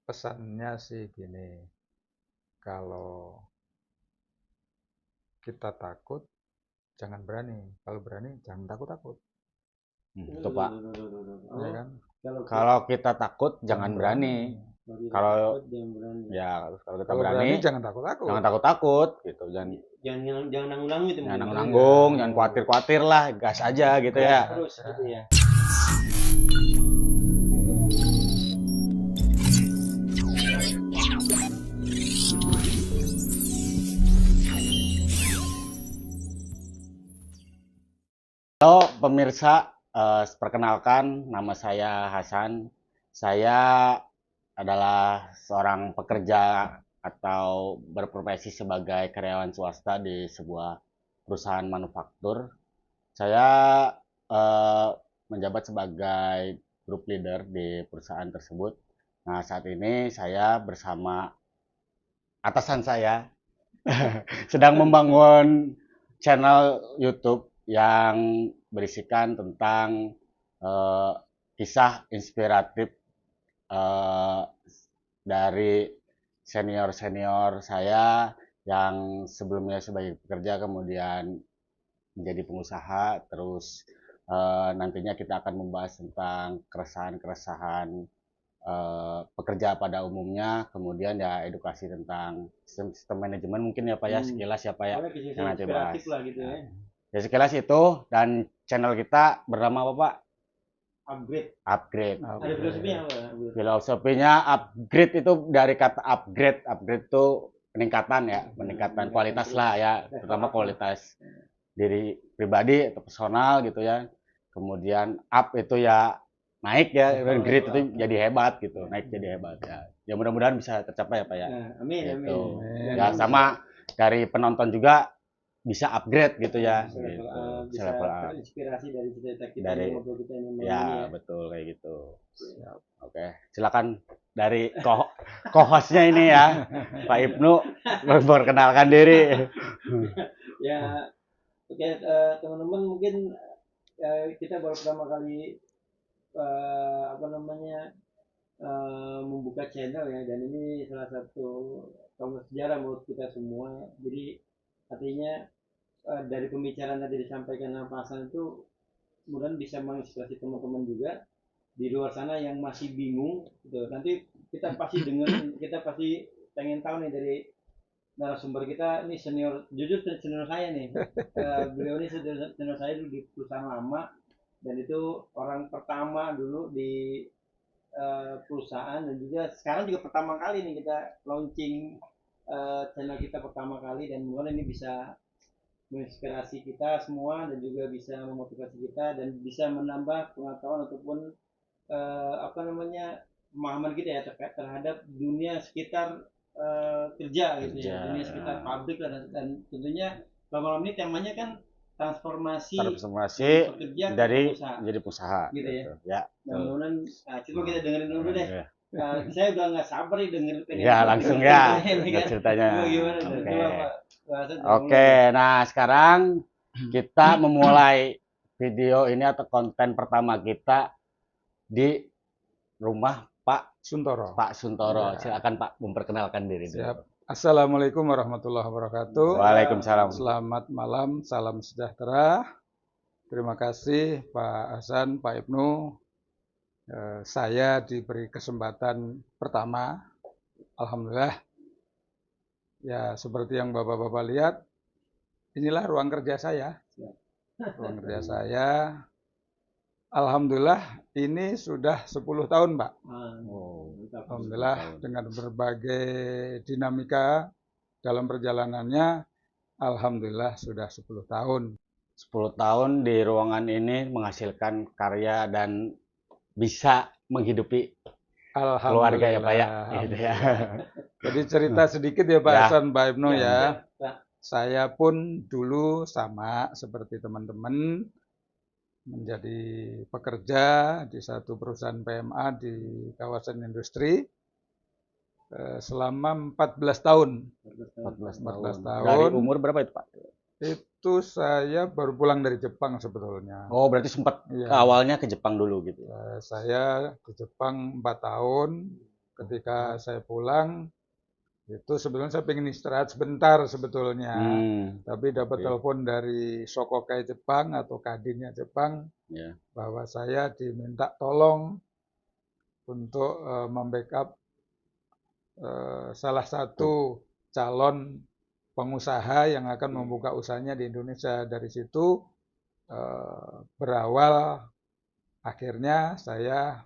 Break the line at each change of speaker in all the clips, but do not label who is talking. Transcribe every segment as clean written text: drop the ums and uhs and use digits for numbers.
Pesannya sih gini, kalau kita takut jangan berani, kalau berani jangan takut-takut,
Itu Pak.
ya kan?
Kalau kita takut jangan berani. Kalau
jangan berani.
ya kalau kita
Kalau
berani
berani jangan takut-takut.
jangan takut-takut gitu.
Jangan nanggung-nanggung gitu.
Jangan nanggung, jangan khawatir-khawatir lah, gas aja gitu ya.
Terus gitu ya.
Halo pemirsa, perkenalkan nama saya Hasan. Saya adalah seorang pekerja atau berprofesi sebagai karyawan swasta di sebuah perusahaan manufaktur. Saya menjabat sebagai group leader di perusahaan tersebut. Nah, saat ini saya bersama atasan saya sedang membangun channel YouTube yang berisikan tentang kisah inspiratif dari senior-senior saya yang sebelumnya sebagai pekerja kemudian menjadi pengusaha, terus nantinya kita akan membahas tentang keresahan-keresahan pekerja pada umumnya, kemudian ya edukasi tentang sistem manajemen mungkin ya Pak ya, sekilas ya Pak ya, yang nanti bahas.
Lah gitu ya.
Ya sekilas itu, dan channel kita bernama apa Pak?
Upgrade.
Upgrade.
Ada filosofinya apa?
Filosofinya upgrade itu dari kata upgrade. Upgrade itu peningkatan ya, peningkatan kualitas lah ya, terutama kualitas diri pribadi atau personal gitu ya. Kemudian up itu ya naik ya, grade itu jadi hebat gitu, naik jadi hebat ya. Ya mudah-mudahan bisa tercapai ya Pak ya.
Amin,
Gitu.
amin.
Ya sama dari penonton juga bisa upgrade gitu ya.
Bisa
Gitu.
bisa
Level up.
terinspirasi dari cerita kita
Dari-
yang ngobrol kita ini malam
Ya
ini ya.
betul kayak gitu. Siap. Oke, silakan dari co-hostnya ini ya, Pak Ibnu memperkenalkan diri.
Ya, oke, teman-teman mungkin kita baru pertama kali membuka channel ya, dan ini salah satu tonggak sejarah menurut kita semua. Jadi artinya dari pembicaraan tadi disampaikan sama Pak Hasan itu mudah-mudahan bisa menginspirasi teman-teman juga di luar sana yang masih bingung gitu. Nanti kita pasti dengerin, kita pasti pengen tahu nih dari narasumber kita. Ini senior, jujur senior saya nih. Beliau ini senior saya dulu di perusahaan lama, dan itu orang pertama dulu di perusahaan, dan juga sekarang juga pertama kali nih kita launching channel kita pertama kali, dan mudah ini bisa menginspirasi kita semua dan juga bisa memotivasi kita dan bisa menambah pengetahuan ataupun pemahaman kita ya terhadap dunia sekitar kerja gitu ya, dunia sekitar pabrik lah, dan tentunya malam ini temanya kan transformasi pekerja
dari
pengusaha.
jadi pengusaha
Gitu ya.
Ya.
Mudah-mudahan coba kita dengerin dulu deh. Saya udah nggak sabar nih dengerin.
Ya langsung ya ceritanya.
Gimana?
Oke.
Coba Pak Hasan,
Oke, nah sekarang kita memulai video ini atau konten pertama kita di rumah Pak
Suntoro.
Suntoro.
Ya.
Silakan Pak memperkenalkan diri dulu.
Siap. Assalamualaikum warahmatullahi wabarakatuh.
Waalaikumsalam.
Selamat malam, salam sejahtera. Terima kasih Pak Hasan, Pak Ibnu. Saya diberi kesempatan pertama. Alhamdulillah. Ya, seperti yang Bapak-Bapak lihat, inilah ruang kerja saya. Ruang kerja saya. Alhamdulillah, ini sudah 10 tahun, Pak. Alhamdulillah, dengan berbagai dinamika dalam perjalanannya, alhamdulillah sudah 10 tahun.
10 tahun di ruangan ini menghasilkan karya dan bisa menghidupi keluarga ya Pak ya. Gitu ya.
Jadi cerita sedikit ya Pak Hasan, Pak Ibnu ya.
Pak.
Saya pun dulu sama seperti teman-teman menjadi pekerja di satu perusahaan PMA di kawasan industri selama 14 tahun.
14
14
tahun.
tahun.
Dari umur berapa itu Pak?
Itu saya baru pulang dari Jepang sebetulnya.
Oh, berarti sempat
Iya,
awalnya ke Jepang dulu gitu.
saya di Jepang 4 tahun. Ketika saya pulang, itu sebetulnya saya pengen istirahat sebentar sebetulnya. Tapi dapat
Oke.
telepon dari Shokokai Jepang atau Kadinnya Jepang
Ya.
bahwa saya diminta tolong untuk membackup salah satu calon pengusaha yang akan membuka usahanya di Indonesia. Dari situ berawal akhirnya saya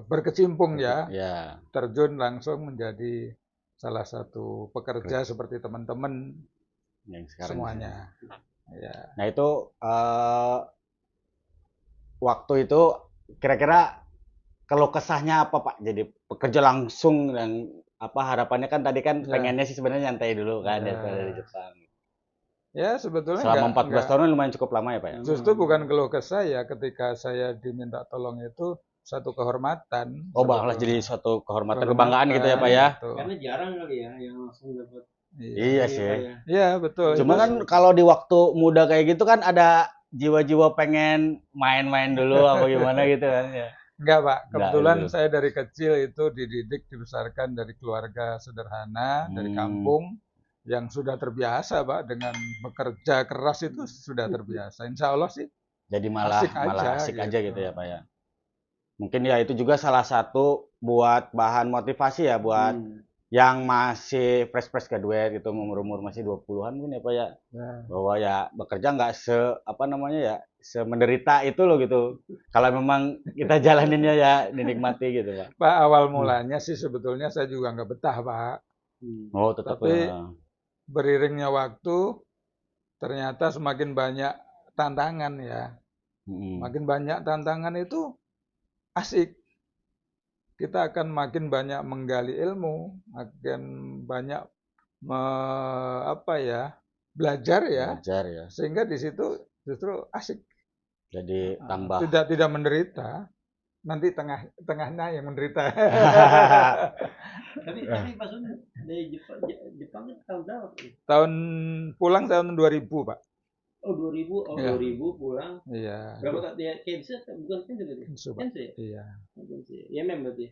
berkecimpung ya,
Ya.
terjun langsung menjadi salah satu pekerja seperti teman-teman
Yang sekarang
semuanya. Ya.
Nah, itu waktu itu kira-kira kalau kesahnya apa Pak? Jadi pekerja langsung dan apa harapannya kan tadi kan
Ya.
pengennya sih sebenarnya nyantai dulu kan
Ya.
dari Jepang.
Ya sebetulnya
Selama 14
enggak,
tahun lumayan cukup lama ya Pak ya?
justru bukan keluh kesah ya, ketika saya diminta tolong itu satu kehormatan
Oh, malah jadi
sebetulnya.
suatu kehormatan kebanggaan gitu ya Pak ya?
Gitu.
Karena jarang kali ya yang langsung dapat.
Iya sih.
Ya.
Iya betul.
Cuma
Itu
kan kalau di waktu muda kayak gitu kan ada jiwa-jiwa pengen main-main dulu apa gimana gitu kan ya.
enggak Pak,
Enggak,
kebetulan
gitu.
saya dari kecil itu dididik, dibesarkan dari keluarga sederhana, dari kampung, yang sudah terbiasa Pak dengan bekerja keras itu sudah terbiasa. Insya Allah sih
Jadi malah
asik aja
asik aja gitu
gitu.
ya Pak ya. Mungkin ya itu juga salah satu buat bahan motivasi ya buat yang masih fresh graduate gitu, umur-umur masih 20-an mungkin ya Pak ya.
Ya.
Bahwa ya bekerja nggak apa namanya ya, semenderita itu loh gitu. Kalau memang kita jalaninnya ya dinikmati gitu Pak.
Pak, awal mulanya sih sebetulnya saya juga nggak betah Pak.
Oh, tetap
Tapi
ya.
beriringnya waktu ternyata semakin banyak tantangan ya. Makin banyak tantangan itu asik. Kita akan makin banyak menggali ilmu, makin banyak belajar ya,
Belajar ya.
sehingga di situ justru asik.
Jadi tambah.
Tidak menderita, nanti tengahnya yang menderita.
Tapi Pak Sun dari Jepang kan tahun berapa?
Pulang tahun 2000 Pak.
Oh 2000,
Iya.
2000 pulang.
Iya.
Berapa tak dia Kensa bukan Kensa berarti?
Kensu, Pak.
Kensa ya?
Iya.
Kensa. Ya memang berarti.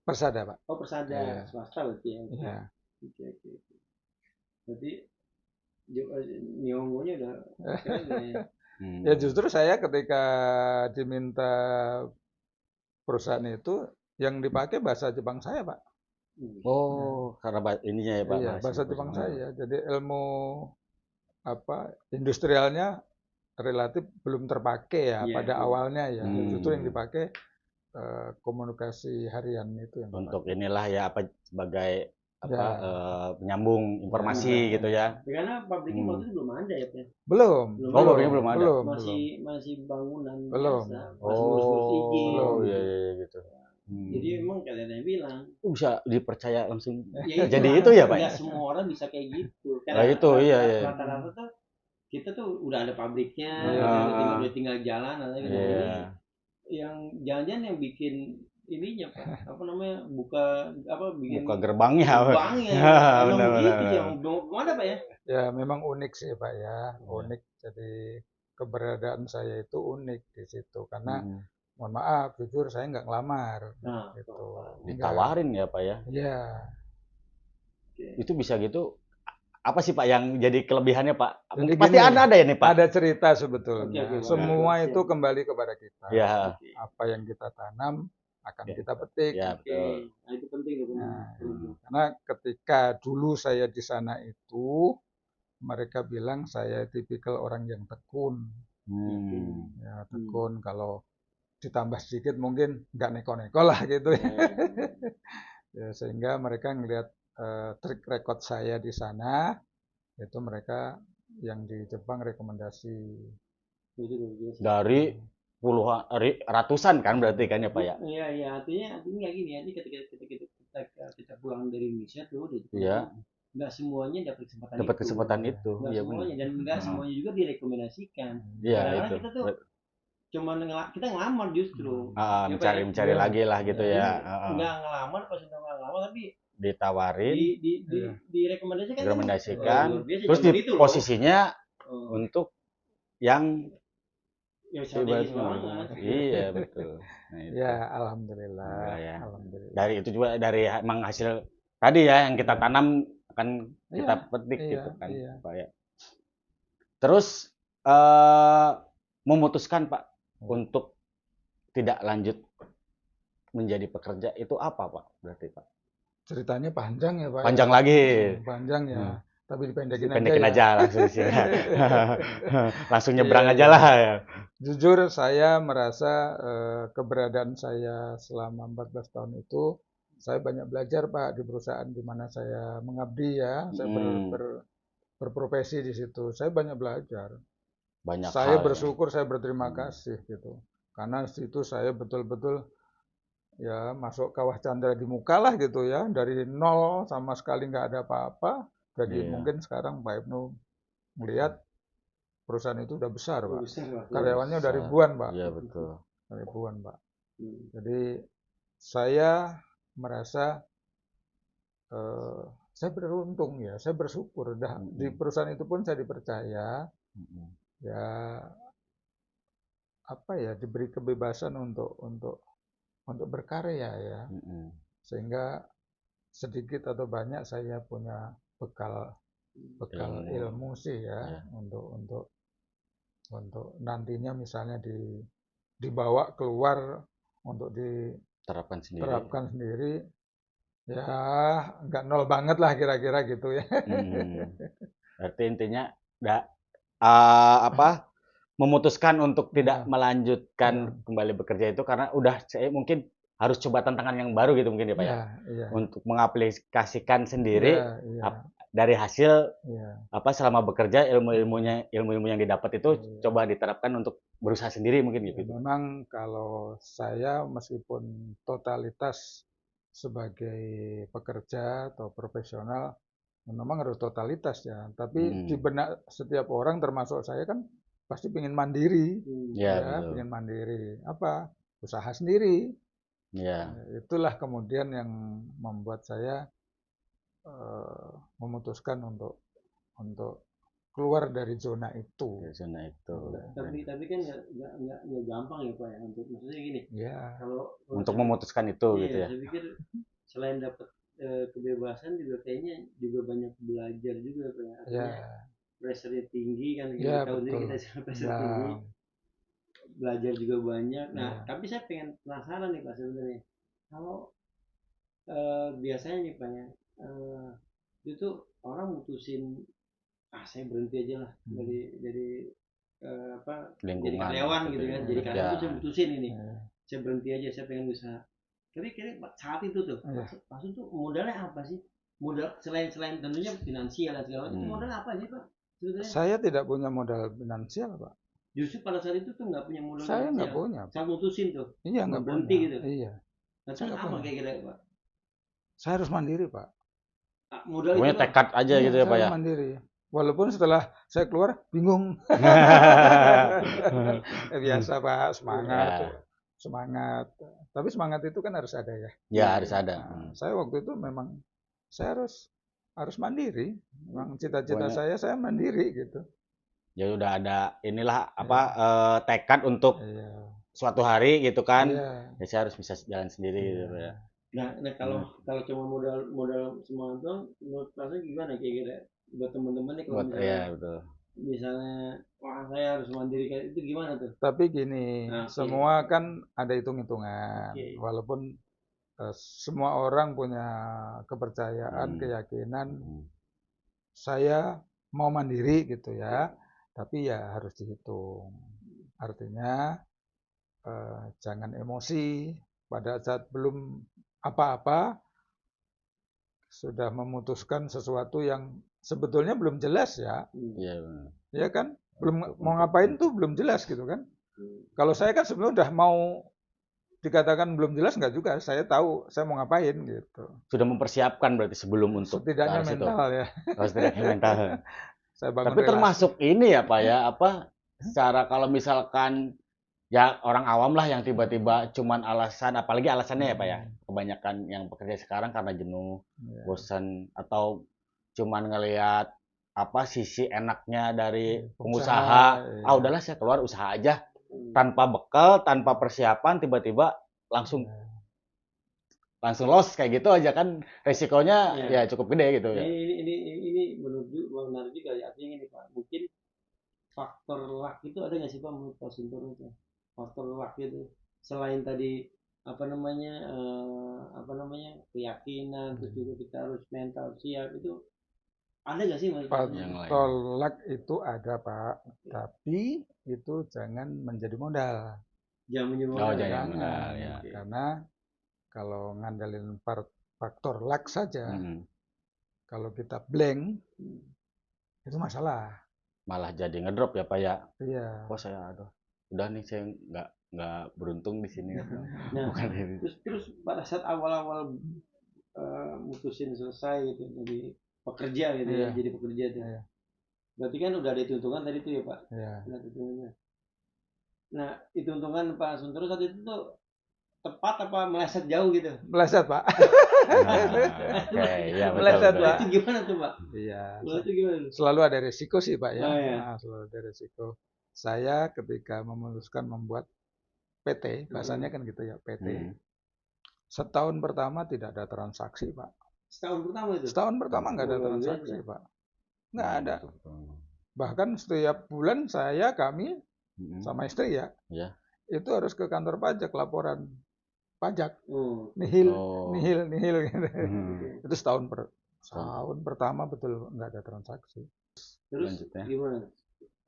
Persada Pak.
Oh Persada,
Iya.
swasta berarti ya.
Iya.
Oke. Berarti Nihongo-nya udah keren ya.
Ya justru saya ketika diminta perusahaan itu yang dipakai bahasa Jepang saya Pak.
Oh, karena ininya ya Pak.
Iya, bahasa Jepang saya. Jadi ilmu industrialnya relatif belum terpakai ya
Iya,
pada
iya.
awalnya ya. Justru yang dipakai komunikasi harian itu yang
Untuk
dipakai.
inilah ya apa sebagai apa
Ya.
penyambung informasi gitu ya.
Karena pabriknya waktu itu belum ada ya Pak.
Belum.
Oh, pabriknya belum ada.
Masih bangunan
Belum.
biasa. Masih ngurus izin.
Oh, iya gitu.
Jadi memang kalian yang bilang
Bisa dipercaya langsung.
ya
Jadi itu ya Pak.
nggak semua orang bisa kayak gitu.
Nah, itu iya.
Rata-rata tuh kita tuh udah ada pabriknya,
Iya.
udah tinggal jalan atau gitu.
Iya.
Ini yang jangan-jangan yang bikin ininya Pak, apa namanya, bikin
Buka gerbangnya.
gerbangnya. Emang
Benar,
begitu
benar.
ya, belum ada Pak ya?
Ya memang unik sih Pak ya, unik. Jadi keberadaan saya itu unik di situ karena mohon maaf jujur saya nggak ngelamar
Nah,
gitu.
Ditawarin ya Pak ya.
Iya.
Itu bisa gitu. Apa sih Pak yang jadi kelebihannya Pak?
Jadi
Pasti
gini,
ada ya nih Pak.
ada cerita sebetulnya.
Oke,
Semua
oke.
itu kembali kepada kita.
Ya.
Apa yang kita tanam akan kita petik.
Ya, betul.
Nah, itu penting tuh.
Karena ketika dulu saya di sana itu mereka bilang saya tipikal orang yang tekun. Ya, tekun. Kalau ditambah sedikit mungkin nggak neko-neko lah gitu ya. Ya, sehingga mereka ngelihat track record saya di sana, itu mereka yang di Jepang rekomendasi.
Dari puluhan, ratusan kan berarti kan ya Pak ya?
Iya, artinya gini, ketika kita pulang dari Indonesia tuh,
Iya.
nggak semuanya dapat
Kesempatan itu.
Nggak
Iya
semuanya,
benar.
dan nggak semuanya juga direkomendasikan.
Iya
Kadang-kadang
itu.
kita tuh kita ngelamar justru.
Mencari lagi lah gitu ya.
Nggak ngelamar, pas udah nggak ngelamar, tapi
ditawarin,
Iya.
direkomendasikan kan?
direkomendasikan,
Luar biasa,
terus
zaman
di
itu loh.
posisinya
Oh,
untuk yang
yang strategis
ibarat-
banget.
iya betul. Nah, itu.
Ya, alhamdulillah.
Alhamdulillah ya.
Alhamdulillah.
Dari itu juga dari emang hasil tadi ya yang kita tanam akan kita
Iya,
petik
iya,
gitu kan,
iya.
Pak ya. Terus memutuskan Pak untuk tidak lanjut menjadi pekerja itu apa Pak? Berarti Pak?
Ceritanya panjang ya Pak.
Panjang
ya?
lagi.
Panjang ya. Tapi dipendekin
Dipendekin
aja ya.
aja langsung di sini. Langsung nyebrang
Iya,
aja
iya.
lah ya.
Jujur saya merasa keberadaan saya selama 14 tahun itu saya banyak belajar Pak di perusahaan di mana saya mengabdi ya. Saya berprofesi di situ. Saya banyak belajar.
Banyak
Saya
hal ya.
bersyukur, saya berterima kasih gitu. Karena di situ saya betul-betul ya masuk kawah candra di muka lah gitu ya. Dari nol sama sekali nggak ada apa-apa. Jadi
Iya.
mungkin sekarang Pak Ibnu melihat perusahaan itu udah besar Pak.
Besar, Pak.
Karyawannya udah
Besar.
ribuan Pak.
Iya betul.
Ribuan Pak.
Hmm.
Jadi saya merasa saya beruntung ya, saya bersyukur. Di perusahaan itu pun saya dipercaya, ya apa ya, diberi kebebasan untuk berkarya ya, sehingga sedikit atau banyak saya punya bekal ilmu sih ya, untuk nantinya misalnya dibawa keluar untuk diterapkan sendiri. Ya, nggak nol banget lah kira-kira gitu ya.
Berarti intinya memutuskan untuk tidak melanjutkan kembali bekerja itu karena udah saya mungkin harus coba tantangan yang baru gitu mungkin ya Pak ya. Untuk mengaplikasikan sendiri dari hasil selama bekerja ilmu yang didapat itu coba diterapkan untuk berusaha sendiri mungkin gitu.
Memang kalau saya meskipun totalitas sebagai pekerja atau profesional memang harus totalitas ya, tapi di benak setiap orang termasuk saya kan pasti pengen mandiri, pengen mandiri, usaha sendiri. Itulah kemudian yang membuat saya memutuskan untuk keluar dari zona itu.
Tapi kan nggak gampang ya Pak ya, untuk maksudnya gini. Kalau
untuk memutuskan itu gitu ya.
Saya pikir selain dapat kebebasan juga kayaknya juga banyak belajar juga Pak ya. Artinya pressure tinggi kan, kita tahu sendiri kita pressure tinggi. Belajar juga banyak. Nah, tapi saya pengen penasaran nih Pak sebenarnya. Kalau biasanya nih Pak ya, itu orang mutusin saya berhenti aja lah dari jadi karyawan gitu kan. Jadi karyawan tuh saya mutusin ini. Saya berhenti aja, saya pengen usaha. Tapi kira saat itu tuh, maksud tuh modalnya apa sih? Modal selain tentunya finansial dan segala macam, itu modal apa sih Pak? Sebetulnya?
Saya tidak punya modal finansial Pak.
Justru pada saat itu tuh nggak punya modal
saya
finansial.
Nggak punya.
Saya mutusin tuh.
Iya nggak
berhenti
punya.
gitu.
Iya.
Nah, terus apa kira-kira Pak?
Saya harus mandiri Pak.
Modal
punya
itu
tekad aja gitu ya Pak ya.
Mandiri. Walaupun setelah saya keluar bingung. Biasa Pak, semangat. Tapi semangat itu kan harus ada ya.
Ya harus ada.
Saya waktu itu memang saya harus mandiri. Memang cita-cita saya mandiri gitu.
Ya udah ada inilah tekad untuk suatu hari gitu kan. Ya saya harus bisa jalan sendiri gitu ya.
Nah kalau cuma modal semangat dong, menurut Pak gimana kira-kira buat teman-teman nih kalau misalnya wah saya harus mandiri kayak itu gimana tuh?
Tapi gini, semua kan ada hitung-hitungan. Walaupun semua orang punya kepercayaan, keyakinan saya mau mandiri gitu ya. Tapi ya harus dihitung. Artinya jangan emosi pada saat belum apa-apa sudah memutuskan sesuatu yang sebetulnya belum jelas ya. Ya kan? Belum mau ngapain tuh belum jelas gitu kan. Kalau saya kan sebelumnya udah mau dikatakan belum jelas nggak juga. Saya tahu saya mau ngapain gitu.
Sudah mempersiapkan berarti sebelum untuk
setidaknya mental ya.
Setidaknya mental.
Saya bangun
tapi relasi. Termasuk ini ya Pak ya, secara kalau misalkan ya orang awam lah yang tiba-tiba cuman alasan, apalagi alasannya ya Pak ya, kebanyakan yang bekerja sekarang karena jenuh,
Ya.
bosan, atau cuman ngelihat apa sisi enaknya dari
Pengusaha,
pengusaha,
iya.
udahlah saya keluar usaha aja tanpa bekal, tanpa persiapan, tiba-tiba langsung los kayak gitu aja kan, resikonya
Iya.
ya cukup gede gitu
Nah,
ya.
ini menarik juga ya. Artinya gini Pak, mungkin faktor luck itu ada nggak sih Pak menurut Pak Suntoro itu? Faktor luck itu selain tadi apa namanya keyakinan, terus juga kita harus mental siap itu ada nggak sih menurut Pak Suntoro?
Yang lain.
Tolak itu ada Pak, tapi itu jangan menjadi modal.
Jangan menyebut
Oh,
modal.
jangan modal, ya.
Karena kalau ngandelin faktor luck saja, kalau kita blank itu masalah.
Malah jadi ngedrop ya Pak ya.
Iya.
Oh saya udah nih saya nggak beruntung di sini.
Nah,
Bukan ini.
terus pada saat awal-awal mutusin selesai gitu jadi pekerja gitu ya,
Iya.
jadi pekerja tuh.
Iya.
Berarti kan udah ada hitung-hitungan tadi tuh ya Pak.
Iya.
Ada hitung-hitungannya. Nah, hitung-hitungan Pak Suntoro saat itu tuh tepat apa meleset jauh gitu?
Meleset Pak.
Oke, ya betul.
Meleset,
betul.
Pak.
Itu gimana tuh Pak?
Iya.
Kalau itu gimana?
Selalu ada resiko sih Pak ya.
Oh, iya.
Nah, selalu ada resiko. Saya ketika memutuskan membuat PT, bahasanya kan gitu ya, PT. Setahun pertama tidak ada transaksi Pak.
Setahun pertama itu?
Setahun pertama nggak ada
Oh,
transaksi
iya.
Pak. Nggak ada.
Betul.
Bahkan setiap bulan kami sama istri ya,
Iya.
itu harus ke kantor pajak laporan pajak.
Oh.
Nihil
Oh.
gitu. Itu setahun pertama betul nggak ada transaksi.
Terus
Lanjutnya.
gimana?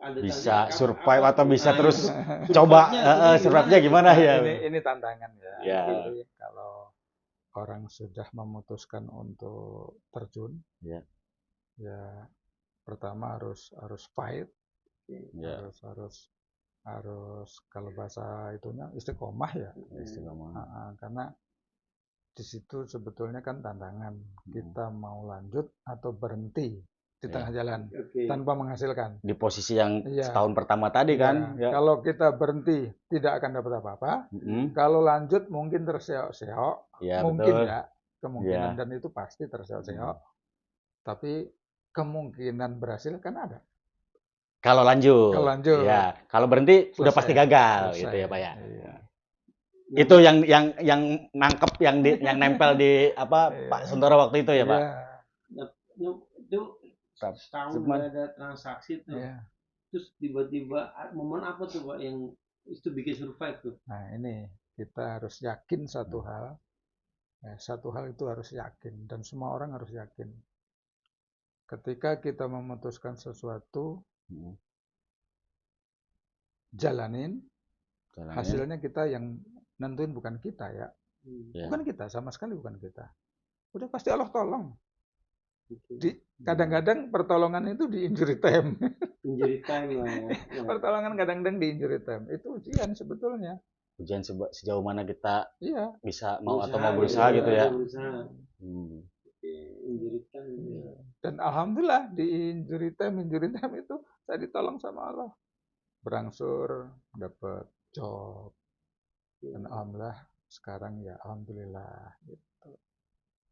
Ada
Bisa
tanda-
survive atau bisa
Nah,
terus
itu.
coba
Survive-nya
survive-nya gimana ya?
Ini tantangan ya.
Ya.
Jadi kalau orang sudah memutuskan untuk terjun,
Ya.
ya pertama harus fight,
Ya.
harus kalau bahasa itunya istiqomah ya.
Istiqomah.
Karena di situ sebetulnya kan tantangan kita mau lanjut atau berhenti di tengah jalan tanpa menghasilkan.
Di posisi yang
Iya.
setahun pertama tadi kan.
Ya. Kalau kita berhenti tidak akan dapat apa-apa. Kalau lanjut mungkin terseok-seok,
Ya,
mungkin
betul.
ya kemungkinan
Ya.
dan itu pasti terseok-seok. Tapi kemungkinan berhasil kan ada.
Kalau lanjut. Ya, kalau berhenti udah
Selesai.
pasti gagal
Selesai.
gitu ya Pak ya.
Iya.
Itu yang nangkep yang nempel di Pak Suntoro waktu itu ya Pak.
Nah, itu setahun
Cuman-
nggak ada transaksi tuh.
Iya.
Terus tiba-tiba momen apa tuh Pak yang itu bikin survive tuh?
Nah ini kita harus yakin satu hal. Satu hal itu harus yakin dan semua orang harus yakin. Ketika kita memutuskan sesuatu, jalanin, hasilnya kita yang nentuin bukan kita ya.
Ya.
Bukan kita, sama sekali bukan kita. Udah pasti Allah tolong.
Gitu.
Kadang-kadang pertolongan itu di injury time.
Injury time lah ya.
Pertolongan kadang-kadang di injury time. Itu ujian sebetulnya.
Ujian sejauh mana kita
Iya.
bisa mau berusaha gitu ya.
Berusaha. Injury time. Ya.
Dan alhamdulillah di injury time itu saya ditolong sama Allah. Berangsur dapat job. Dan alhamdulillah sekarang ya alhamdulillah gitu.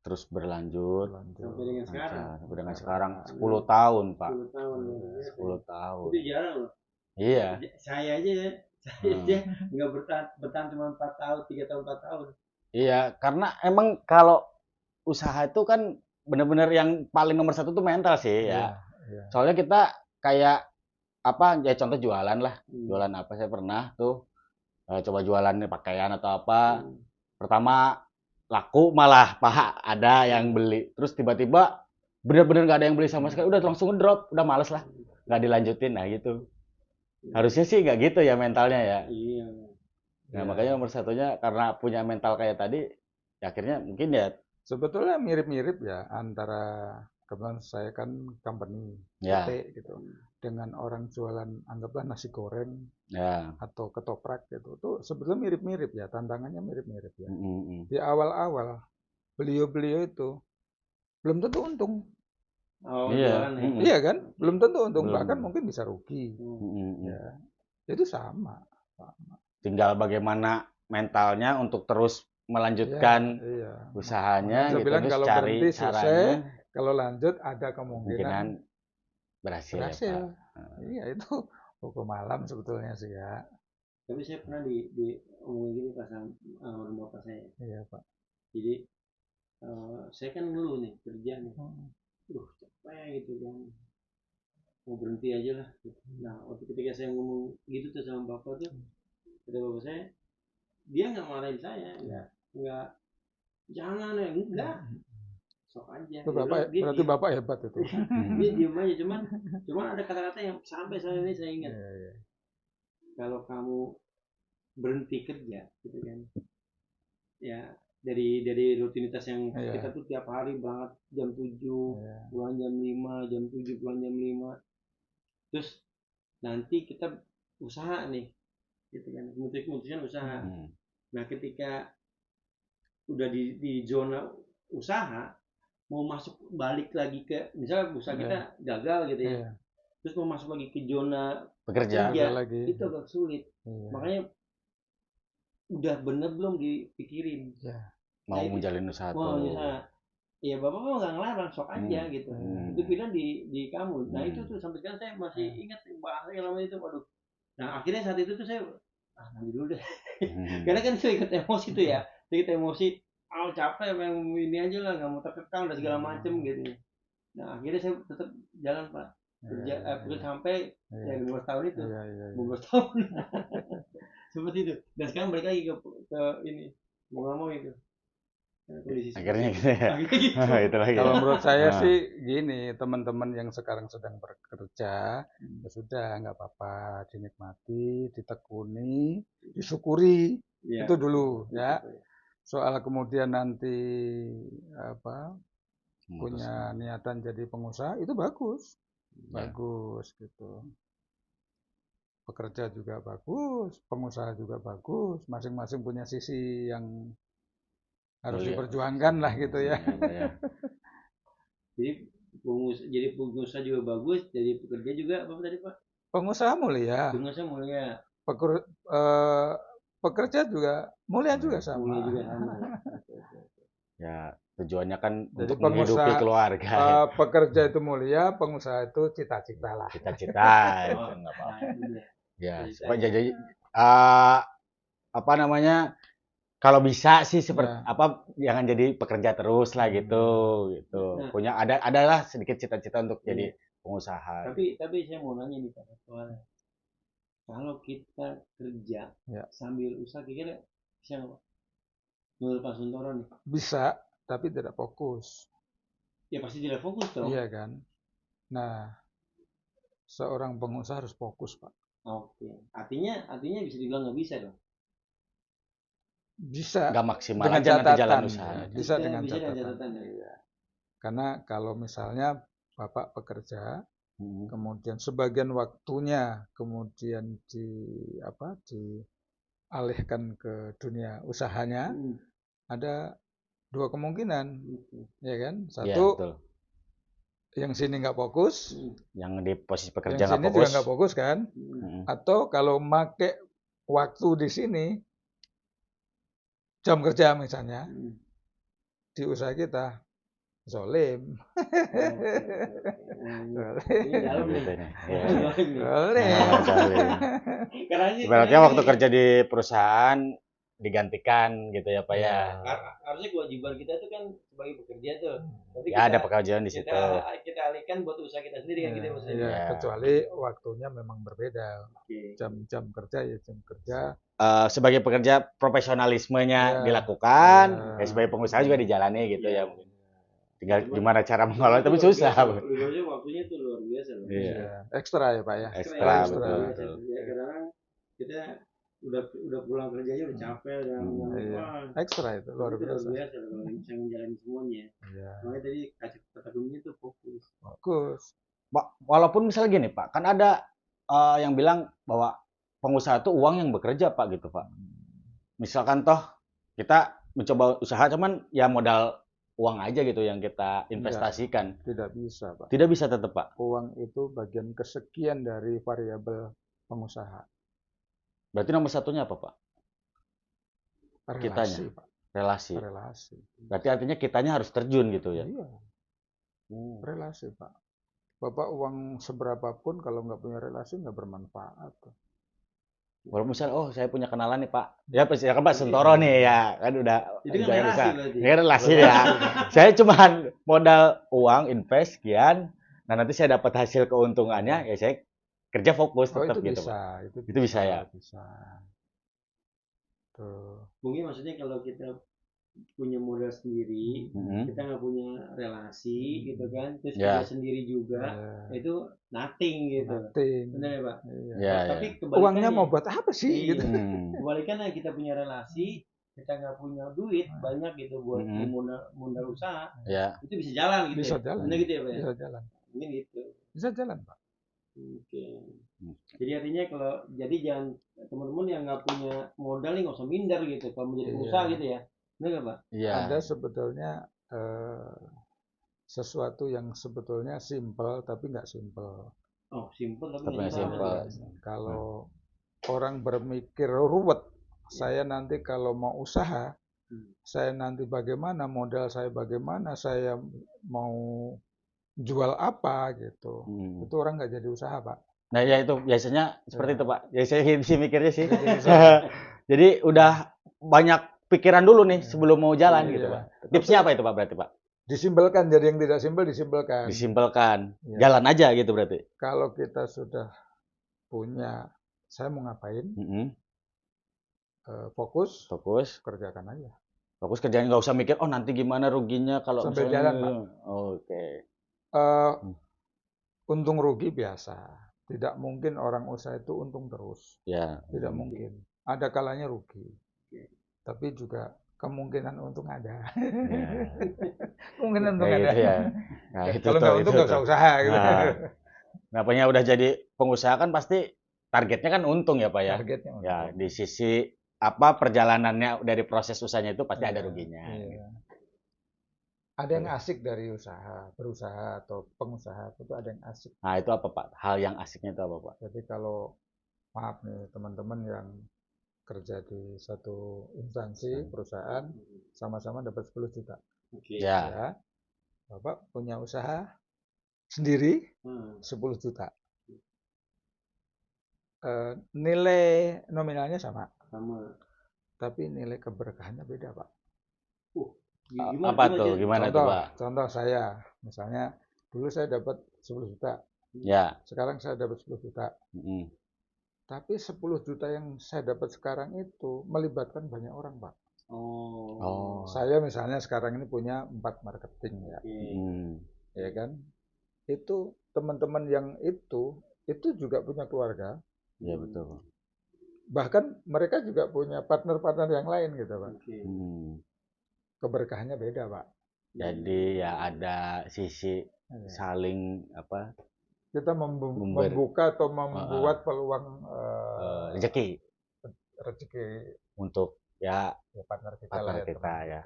Terus berlanjut.
Sampai dengan sekarang.
Sampai dengan sekarang 10 tahun, Pak.
10 tahun.
10 tahun.
Itu jarang loh.
Iya.
Saya aja nggak bertahan cuma 4 tahun, 3 tahun, 4 tahun.
Iya, karena emang kalau usaha itu kan benar-benar yang paling nomor satu tuh mental sih ya.
Iya.
Soalnya kita kayak ya contoh jualan lah. Jualan apa saya pernah tuh coba jualan pakaian atau apa. Pertama laku malah ada yang beli. Terus tiba-tiba benar-benar nggak ada yang beli sama sekali. Udah langsung ngedrop, udah males lah. Nggak dilanjutin, nah gitu. Harusnya sih nggak gitu ya mentalnya ya.
Iya.
Nah makanya nomor satunya karena punya mental kayak tadi, ya akhirnya mungkin ya.
Sebetulnya mirip-mirip ya antara kebetulan saya kan company
Ya.
PT gitu dengan orang jualan anggaplah nasi goreng
Ya.
atau ketoprak gitu. Itu sebetulnya mirip-mirip ya, tantangannya mirip-mirip ya.
Mm-mm.
Di awal-awal beliau-beliau itu belum tentu untung.
Oh,
Iya.
jualan ya.
Iya kan? Belum tentu untung,
Belum.
bahkan mungkin bisa rugi.
Mm-mm.
Ya. Itu sama.
tinggal bagaimana mentalnya untuk terus melanjutkan
Iya.
usahanya
Saya
gitu,
bilang
terus
kalau
cari
berhenti selesai,
caranya
kalau lanjut ada
kemungkinan
kemungkinan
berhasil ya
berhasil.
Pak.
Iya, itu hukum alam sebetulnya sih ya.
Tapi saya pernah di omongin gini pas sama orang bapak saya.
Iya, Pak.
Jadi saya kan dulu nih kerja nih,
Hmm.
capek gitu kan, mau berhenti aja lah. Nah, waktu ketika saya ngomong gitu tuh sama bapak tuh, kata bapak saya, dia nggak marahin saya, nggak jangan ya, enggak, sok aja.
Itu Bapak, berarti Bapak hebat itu.
Dia diem aja, cuman ada kata-kata yang sampai saat ini saya ingat.
Iya.
Kalau kamu berhenti kerja, gitu kan, ya dari rutinitas yang
Iya.
kita tuh tiap hari berangkat jam 7,
Iya.
pulang jam 5, jam 7 pulang jam 5. Terus nanti kita usaha nih, gitu kan, mutusin usaha. Nah, ketika udah di zona usaha, mau masuk balik lagi ke misalnya usaha kita gagal gitu ya,
Iya.
terus mau masuk lagi ke zona
Bekerja
kerja
lagi.
itu agak sulit.
Iya.
Makanya udah bener belum dipikirin
mau
Nah, itu-
menjalin usaha
mau
tuh.
usaha. Ya bapak mah nggak ngelarang, sok aja gitu. Itu pilihan di kamu. Nah itu tuh sampai sekarang saya masih ingat bahasa yang lama itu. Waduh. Nah akhirnya saat itu tuh saya nanti dulu deh. Karena kan saya ikut emosi tuh ya. Saya ikut emosi. Capek, yang ini aja lah, nggak mau terkekang dan segala macem gitu. Nah akhirnya saya tetap jalan Pak. Kerja sampai ya 15 tahun itu. 15 tahun. Seperti itu. Dan sekarang balik lagi ke ini. Mau nggak mau itu.
Akhirnya gitu ya. Itu lagi.
Kalau menurut saya sih gini, teman-teman yang sekarang sedang bekerja, ya sudah nggak apa-apa, dinikmati, ditekuni, disyukuri, itu dulu ya. Soal kemudian nanti apa punya niatan jadi pengusaha itu bagus, bagus gitu. Pekerja juga bagus, pengusaha juga bagus, masing-masing punya sisi yang harus diperjuangkan lah gitu ya.
Jadi pengusaha juga bagus, jadi pekerja juga apa tadi Pak?
Pengusaha mulia.
Pengusaha mulia.
Pekerja juga mulia juga sama.
Mulia juga sama.
Ya tujuannya kan
jadi
untuk menghidupi keluarga.
Pekerja itu mulia, pengusaha itu cita-cita lah.
Cita-cita itu nggak apa-apa. Ya, supaya jadi apa namanya? Kalau bisa sih seperti apa jangan jadi pekerja terus lah gitu. Punya adalah sedikit cita-cita untuk jadi pengusaha.
Tapi saya mau nanya nih Pak, kalau kita kerja sambil usaha kira-kira bisa nggak Pak? Menurut Pak Suntoro nih.
Bisa, tapi tidak fokus.
Ya pasti tidak fokus dong.
Iya kan. Nah, seorang pengusaha harus fokus Pak.
Oke. Artinya bisa dibilang nggak bisa dong.
Bisa nggak maksimal dengan aja jalan usaha.
Bisa dengan catatan. Ya. Karena kalau misalnya Bapak bekerja, kemudian sebagian waktunya kemudian dialihkan ke dunia usahanya, ada dua kemungkinan, ya kan? Satu, yang sini nggak fokus,
yang di posisi pekerja
nggak fokus, juga nggak fokus kan? Atau kalau make waktu di sini jam kerja misalnya di usaha kita zolim.
Berarti waktu kerja di perusahaan digantikan gitu ya Pak ya.
Harusnya kewajiban kita itu kan sebagai pekerja tuh. Tapi
ya ada pekerjaan di situ.
Kita alihkan buat usaha kita sendiri kan kita maksudnya.
Kecuali waktunya memang berbeda. Jam kerja ya jam kerja.
Sebagai pekerja profesionalismenya dilakukan, sebagai pengusaha juga dijalani gitu ya mungkin. Tinggal gimana cara mengelola tapi susah.
Waktunya itu luar biasa loh.
Ekstra ya Pak ya.
Ekstra betul.
Ya kadang kita udah pulang kerjanya udah capek
ekstra itu luar biasa.
Luar biasa kalau bisa menjalani semuanya. Makanya tadi kata kuncinya itu fokus.
Walaupun misalnya gini Pak, kan ada yang bilang bahwa pengusaha itu uang yang bekerja Pak gitu Pak. Misalkan toh kita mencoba usaha cuman ya modal uang aja gitu yang kita investasikan.
Tidak bisa Pak.
Tidak bisa tetap Pak.
Uang itu bagian kesekian dari variabel pengusaha.
Berarti nomor satunya apa, Pak?
relasi, Pak.
Relasi.
Relasi.
Berarti artinya kitanya harus terjun gitu ya?
Iya, relasi, Pak. Bapak uang seberapapun kalau nggak punya relasi nggak bermanfaat.
Walaupun misal, oh saya punya kenalan nih Pak. Ya pasti kan Pak Sentoro nih ya, kan udah
Itu kan
udah
relasi
bisa.
berarti.
Ini relasi ya. Saya cuman modal uang invest sekian, nah nanti saya dapat hasil keuntungannya, ya saya kerja fokus
Oh,
tetap
itu
gitu
bisa,
Pak. Itu bisa ya.
Bisa. Tuh.
Mungkin maksudnya kalau kita punya modal sendiri, kita nggak punya relasi gitu kan, terus kerja sendiri juga, itu nothing gitu.
Nothing.
Benar ya Pak?
Iya.
Tapi
Uangnya mau buat apa sih? Gitu.
Kebalikannya kita punya relasi, kita nggak punya duit banyak gitu buat modal usaha, itu bisa jalan gitu.
Bisa
ya?
jalan.
Benar gitu ya Pak?
Bisa jalan.
Mungkin gitu.
Bisa jalan Pak.
Oke. Jadi artinya kalau jadi jangan teman-teman yang nggak punya modal nih nggak usah minder gitu kalau menjadi pengusaha gitu ya. Benar nggak Pak?
Iya.
Ada sebetulnya sesuatu yang sebetulnya simple tapi nggak simple.
Oh, simple tapi
nggak simple.
Kalau orang berpikir ruwet, saya nanti kalau mau usaha, saya nanti bagaimana, modal saya bagaimana, saya mau jual apa gitu. Itu orang nggak jadi usaha Pak.
Nah ya itu biasanya seperti itu Pak. Ya saya sih mikirnya sih. Jadi udah banyak pikiran dulu nih sebelum mau jalan gitu Pak. Tipsnya apa itu Pak berarti Pak?
Disimpelkan, jadi yang tidak simpel disimpelkan.
Disimpelkan, jalan aja gitu berarti.
Kalau kita sudah punya, saya mau ngapain, fokus, kerjakan aja.
Fokus kerjaan, nggak usah mikir, oh nanti gimana ruginya kalau
sambil
misalnya.
Jalan Pak.
Oke.
Untung rugi biasa. Tidak mungkin orang usaha itu untung terus.
Ya.
Tidak mungkin. Ada kalanya rugi. Tapi juga kemungkinan untung ada. Kemungkinan untung ada.
Ya. Nah,
kalau nggak untung nggak usah usaha. Gitu.
Nah, punya udah jadi pengusaha kan pasti targetnya kan untung ya Pak ya.
Targetnya untung.
Ya di sisi apa perjalanannya dari proses usahanya itu pasti ada ruginya.
Iya. Ada yang asik dari berusaha atau pengusaha itu ada yang asik.
Nah itu apa Pak? Hal yang asiknya itu apa Pak?
Jadi kalau maaf nih teman-teman yang kerja di satu instansi perusahaan sama-sama dapat 10 juta. Ya. Bapak punya usaha sendiri 10 juta. Nilai nominalnya sama. Tapi nilai keberkahannya beda Pak.
Gimana tuh Pak?
Contoh saya, misalnya dulu saya dapat 10 juta.
Ya.
Sekarang saya dapat 10 juta. Tapi 10 juta yang saya dapat sekarang itu melibatkan banyak orang, Pak. Saya misalnya sekarang ini punya 4 marketing ya. Ya kan? Itu teman-teman yang itu juga punya keluarga.
Ya betul.
Bahkan mereka juga punya partner-partner yang lain gitu, Pak. Keberkahannya beda, Pak.
Jadi ya ada sisi saling apa?
Kita membuka atau membuat peluang
rezeki untuk
partner kita
partner
lah ya,
kita ya.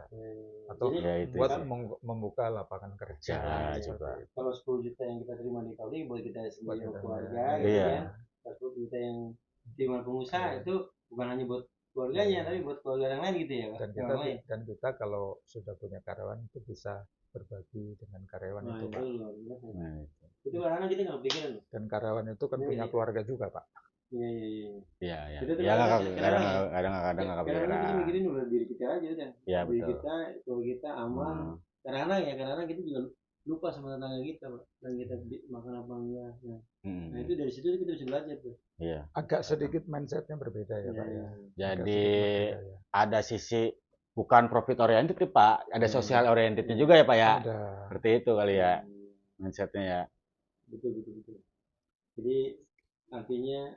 Atau
jadi,
buat membuka lapangan kerja
juga.
Kalau 10 juta yang kita terima di Kali buat kita sendiri keluarga gitu ya. 10 juta yang terima pengusaha itu bukan hanya buat keluarganya tapi buat keluarga yang lain gitu ya Pak.
Dan kita kalau sudah punya karyawan itu bisa berbagi dengan karyawan itu Pak.
Itu kadang-kadang kita nggak pikirin.
Dan karyawan itu kan punya keluarga juga Pak.
Iya.
Kadang-kadang kita mikirin udah diri kita aja kan. Diri kita, kalau kita aman. Kadang-kadang kita juga lupa sama tetangga kita Pak. Dan kita makan apa enggak. Nah itu dari situ kita bisa belajar tuh.
Iya.
Agak sedikit mindsetnya berbeda ya Pak ya.
Jadi ada sisi bukan profit oriented Pak, ada social orientednya juga ya Pak ya.
Ada.
Seperti itu kali ya mindsetnya ya.
Betul. Jadi artinya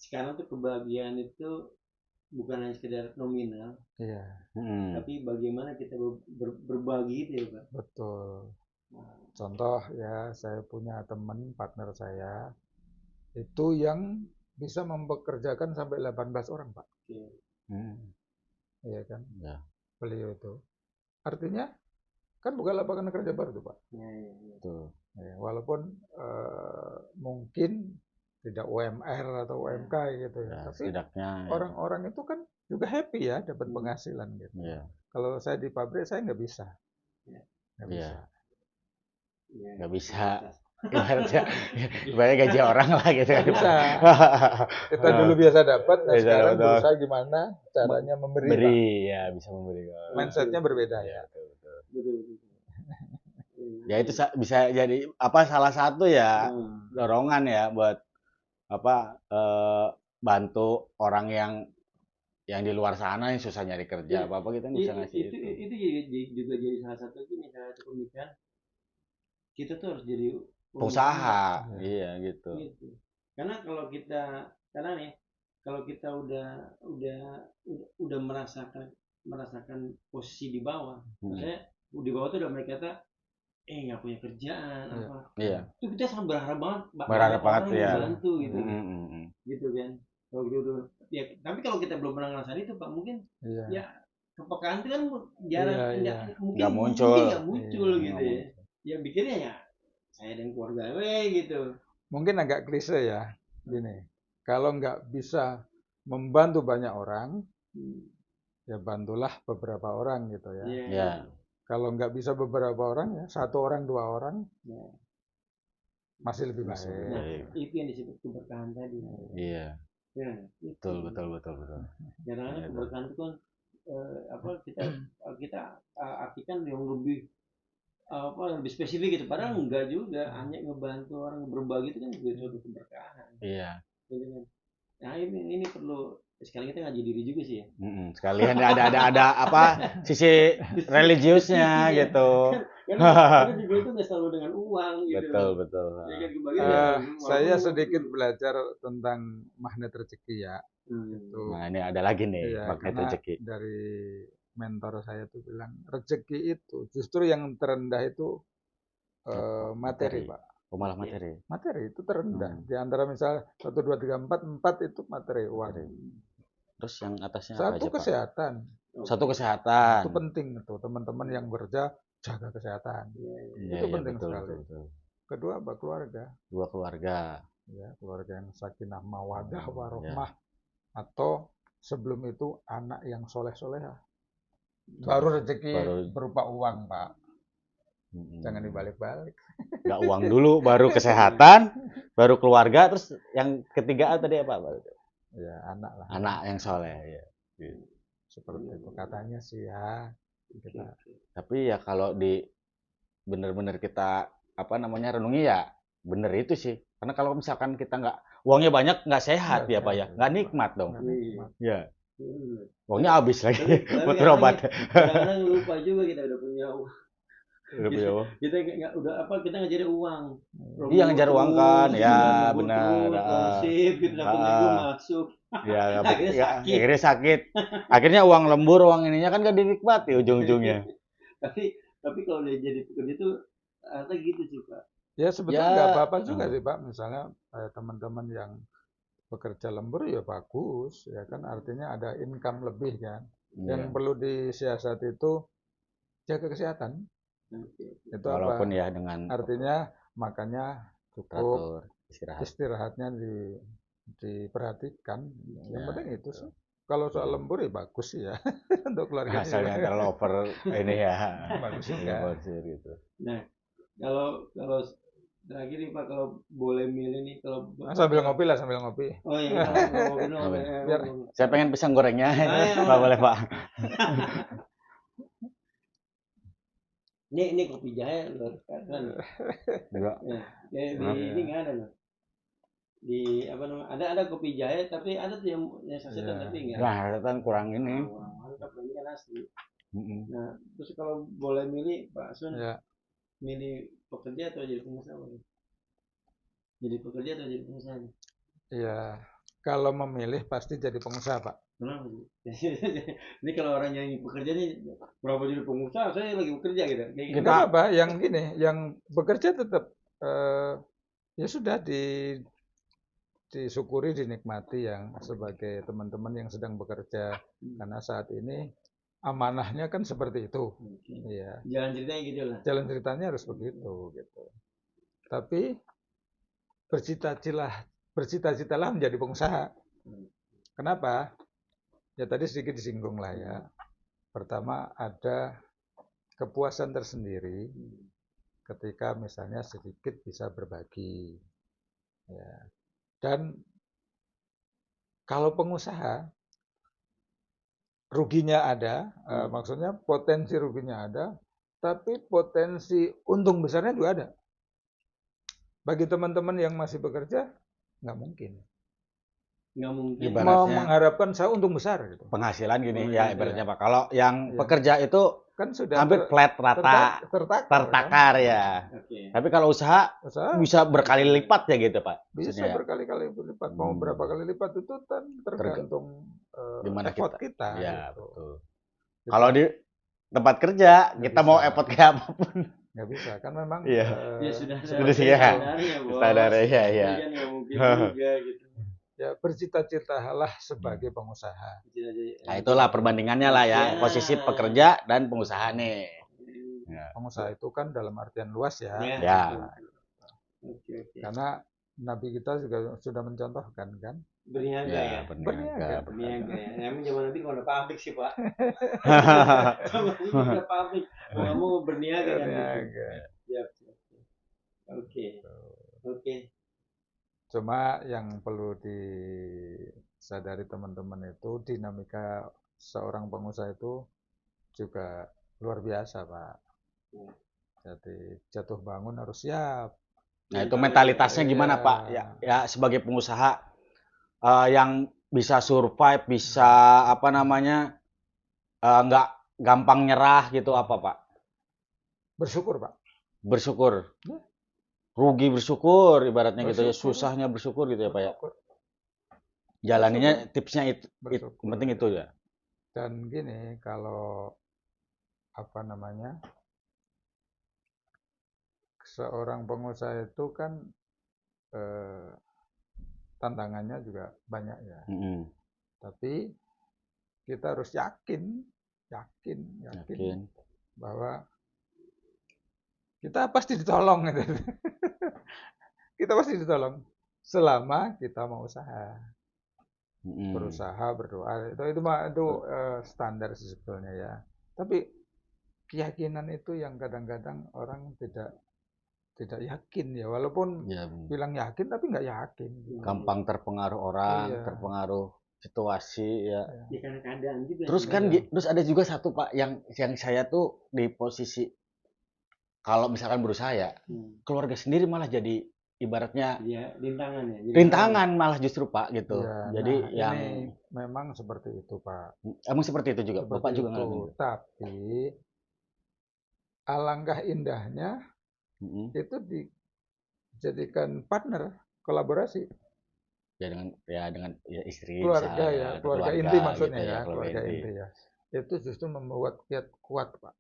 sekarang tuh kebahagiaan itu bukan hanya sekedar nominal, tapi bagaimana kita berbagi itu ya Pak.
Betul. Contoh ya, saya punya teman partner saya itu yang bisa mempekerjakan sampai 18 orang Pak. Iya kan?
Ya.
Beliau itu. Artinya kan bukan lapangan kerja baru tuh Pak.
Betul.
Ya, walaupun mungkin tidak UMR atau UMK gitu ya.
Ya,
Tapi
setidaknya ya.
orang-orang itu kan juga happy ya dapat penghasilan gitu.
Iya.
Kalau saya di pabrik saya nggak bisa. Nggak
Iya.
bisa.
Nggak bisa. Ibaratnya gaji orang lah gitu kan.
Nggak bisa. Kita dulu biasa dapat, nah
Biasa
sekarang
dapat.
berusaha gimana caranya memberi. Pak.
Beri, ya bisa memberi.
Mindsetnya berbeda
Ya,
ya.
Betul.
Ya itu bisa jadi apa salah satu ya dorongan ya buat apa bantu orang yang di luar sana yang susah nyari kerja apa kita bisa ngasih
itu juga jadi salah satu pemikiran kita tuh harus jadi
pengusaha. Iya gitu.
Karena kalau kita udah merasakan posisi di bawah, maksudnya di bawah tuh udah mereka kata nggak punya kerjaan apa.
Iya.
Itu kita sangat
berharap banget ya.
Bantu gitu. Gitu kan. Kalau gitu ya, tapi kalau kita belum pernah ngerasain itu Pak, mungkin ya kepekaan itu kan jarang mungkin
nggak muncul
gitu ya. Ya pikirnya ya saya dan keluarga gitu.
Mungkin agak klise ya, gini. Kalau nggak bisa membantu banyak orang, ya bantulah beberapa orang gitu ya.
Ya.
Kalau nggak bisa beberapa orang ya 1 orang 2 orang masih lebih baik.
Nah, itu yang disebut keberkahan tadi.
Iya.
Ya,
betul.
Kadang-kadang keberkahan itu kan kita artikan yang lebih spesifik gitu. Padahal enggak juga, hanya ngebantu orang berbagi itu kan juga suatu keberkahan.
Iya.
Nah ini perlu sekali kita ngaji diri juga sih ya.
Sekalian ada apa sisi religiusnya gitu.
Karena juga itu nggak selalu dengan uang gitu.
Betul.
Saya sedikit belajar tentang magnet rezeki ya.
Nah ini ada lagi nih magnet rezeki.
Dari mentor saya tuh bilang rezeki itu justru yang terendah itu materi Pak.
Oh malah materi.
Materi itu terendah. Di antara misal 1, 2, 3, 4 itu materi uang.
Terus yang atasnya
Satu
apa aja,
kesehatan.
Pak? Satu kesehatan.
Itu penting tuh teman-teman yang bekerja jaga kesehatan. Itu penting sekali. Betul. Kedua apa? Keluarga.
2 keluarga.
Ya, keluarga yang sakinah mawadah warohmah. Atau sebelum itu anak yang soleh-solehah. Baru rezeki berupa uang, Pak. Jangan dibalik-balik.
Nggak uang dulu, baru kesehatan, baru keluarga, terus yang ketiga tadi apa, Pak?
Ya, anak lah.
Anak yang soleh, ya.
Seperti itu katanya sih ya.
Tapi ya kalau bener-bener kita renungi ya bener itu sih. Karena kalau misalkan kita uangnya banyak nggak sehat ya Pak ya, nggak nikmat dong. Ya. Uangnya habis lagi buat berobat.
Kadang lupa juga kita udah punya uang. Kita ngejar uang.
Iya ngejar uang kan, ya benar.
Kita dapat masuk.
Ya, akhirnya sakit. Akhirnya uang lembur, uang ininya kan gak dinikmati ujung-ujungnya.
tapi kalau dia jadi pekerja itu gitu sih Pak.
Ya sebetulnya nggak apa-apa juga sih Pak. Misalnya teman-teman yang bekerja lembur ya bagus, ya kan artinya ada income lebih kan. Yang perlu disiasati itu jaga kesehatan. Itu
walaupun
apa?
Ya dengan
artinya makannya cukup, istirahatnya diperhatikan. Yang penting itu sih. Kalau soal lembur ya bagus sih ya untuk keluarga.
Asalnya terlalu over ini ya.
Bagus juga.
Gitu.
Nah, kalau terakhir nih Pak, kalau boleh milih nih kalau
sambil ngopi lah, sambil ngopi.
Oh iya,
biar saya pengen pisang gorengnya. Pak boleh Pak.
Ini kopi jahe loh kan. Ini nggak ada loh. Di ada kopi jahe tapi ada tuh yang sasetan tapi enggak.
Nah, sasetan kurang ini.
Mantap ini kan asli. Nah, terus kalau boleh milih Pak Sun, milih pekerja atau jadi pengusaha? Jadi pekerja atau jadi pengusaha?
Iya, kalau memilih pasti jadi pengusaha Pak.
Kenapa? Ini kalau orang yang bekerja nih berapa jadi pengusaha, saya lagi bekerja gitu.
Kita apa? Yang gini, yang bekerja tetap ya sudah disyukuri, dinikmati yang sebagai teman-teman yang sedang bekerja karena saat ini amanahnya kan seperti itu. Iya.
Jalan ceritanya gitu lah.
Jalan ceritanya harus begitu gitu. Tapi bercita-citalah menjadi pengusaha. Kenapa? Ya tadi sedikit disinggung lah ya. Pertama ada kepuasan tersendiri ketika misalnya sedikit bisa berbagi. Ya. Dan kalau pengusaha ruginya ada, maksudnya potensi ruginya ada, tapi potensi untung besarnya juga ada. Bagi teman-teman yang masih bekerja, nggak mungkin.
Nggak mungkin.
Mau
Ibaratnya
mengharapkan saya untung besar gitu.
penghasilan gini
Oh,
ya
iya.
ibaratnya Pak. Kalau yang
Iya.
pekerja itu
Kan sudah
hampir flat rata, tertakar ya.
Oke.
Tapi kalau usaha
Usaha
bisa berkali lipat ya gitu Pak.
bisa
Maksudnya ya.
berkali-kali lipat. Mau berapa kali lipat itu kan tergantung
Gimana
effort kita.
Ya,
gitu.
betul.
Kita
Kalau di tempat kerja
Nggak
kita
bisa.
mau effort kayak apapun.
nggak bisa kan memang
Iya.
Ya sudah
Sudah sih ya.
standarnya, Bos.
Standarnya, iya, iya.
Tapi kan nggak mungkin juga gitu.
ya bercita-citalah sebagai pengusaha.
Nah, itulah perbandingannya lah ya,
Ya.
posisi pekerja dan pengusaha nih. Ya.
Pengusaha itu kan dalam artian luas ya.
Ya.
Oke.
Karena Nabi kita juga sudah mencontohkan kan.
Berniaga
Ya,
ya.
berniaga.
Berniaga ya. Emang zaman nanti kalau ada pabrik sih, Pak. Zaman nanti ada pabrik. Nggak mau berniaga kan.
Berniaga.
Siap. Oke.
Cuma yang perlu disadari teman-teman itu dinamika seorang pengusaha itu juga luar biasa, Pak. Jadi jatuh bangun harus siap.
Nah, itu mentalitasnya gimana
Iya.
Pak? Ya sebagai pengusaha yang bisa survive, bisa apa namanya nggak gampang nyerah gitu apa Pak?
Bersyukur, Pak.
Bersyukur.
Ya.
Rugi bersyukur ibaratnya gitu ya,
Bersyukur.
susahnya bersyukur gitu ya Pak ya.
Bersyukur.
Jalaninya tipsnya itu
Bersyukur.
penting itu ya.
Dan gini, kalau apa namanya, seorang pengusaha itu kan tantangannya juga banyak ya. Tapi kita harus yakin bahwa kita pasti ditolong gitu. Kita pasti ditolong selama kita mau usaha. Berusaha, berdoa, itu standar sih sebetulnya ya. Tapi keyakinan itu yang kadang-kadang orang tidak yakin ya, walaupun bilang yakin tapi nggak yakin.
Gampang terpengaruh orang,
Iya.
terpengaruh situasi ya.
Ya karena keadaan juga.
Terus kan terus ada juga satu Pak yang saya tuh di posisi kalau misalkan berusaha ya, keluarga sendiri malah jadi ibaratnya
ya rintangan ya. Jadi
rintangan malah justru Pak gitu.
Ya,
Jadi
nah,
yang
ini memang seperti itu Pak.
emang seperti itu juga.
Seperti
Bapak juga
itu.
ngalamin.
Tapi alangkah indahnya itu dijadikan partner kolaborasi.
Ya dengan istri
Keluarga
misalnya,
ya,
atau
keluarga inti
gitu
maksudnya
ya,
ya, keluarga inti ya. Itu justru membuat kiat kuat Pak.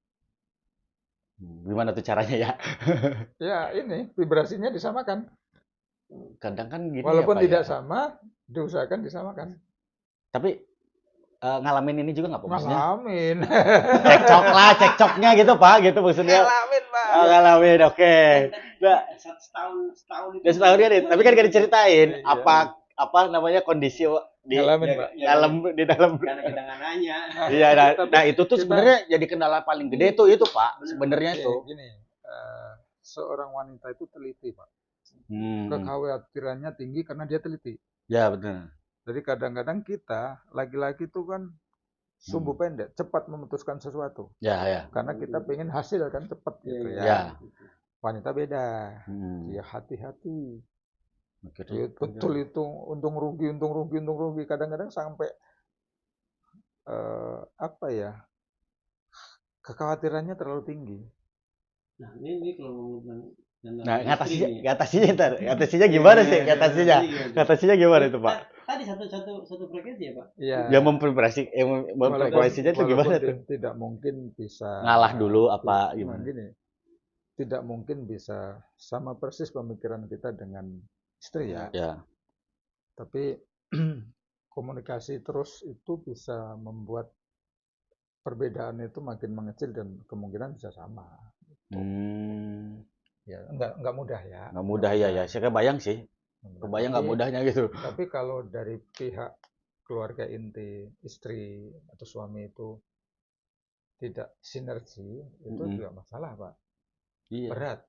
Gimana tuh caranya ya?
Ya ini vibrasinya disamakan.
Kadang kan gini
Walaupun
ya, Pak,
tidak
ya.
sama, diusahakan disamakan.
Tapi ngalamin ini juga nggak Pak? Maksudnya
Ngalamin.
cekcoknya gitu Pak, gitu maksudnya.
Ngalamin Pak.
Ngalamin, oke. Nah,
setahun itu.
dan setahun ini, tapi kan gak diceritain
Iya.
apa namanya kondisi di
Ngalamin
Ya,
Pak.
di dalam.
Karena kita nggak nanya.
Iya, nah itu tuh
kita-
sebenarnya jadi kendala paling gede tuh itu Pak, sebenarnya
Gini,
tuh.
gini, seorang wanita itu teliti Pak.
Hmm.
Kekhawatirannya tinggi karena dia teliti.
Ya benar.
Jadi kadang-kadang kita laki-laki itu kan sumbu pendek, cepat memutuskan sesuatu.
Ya.
Karena kita pengen hasil kan cepat gitu ya.
Ya.
Wanita beda. Dia hati-hati. Dia betul itu untung rugi. Kadang-kadang sampai apa ya? Kekhawatirannya terlalu tinggi.
Nah, ini kalau ngomong
Nah, ngatasinya gimana sih? Ngatasinya gimana itu Pak?
Tadi satu frekuensi ya Pak?
Iya.
Ya memfrekuensinya itu gimana tuh?
Tidak mungkin bisa
Ngalah dulu apa gimana?
Gini, tidak mungkin bisa sama persis pemikiran kita dengan istri ya.
Ya.
Tapi komunikasi terus itu bisa membuat perbedaan itu makin mengecil dan kemungkinan bisa sama. Ya, enggak mudah ya.
Nggak mudah ya. Saya kebayang sih. Kebayang nggak mudahnya gitu.
Tapi kalau dari pihak keluarga inti, istri atau suami itu tidak sinergi, itu juga masalah, Pak.
Iya.
Berat.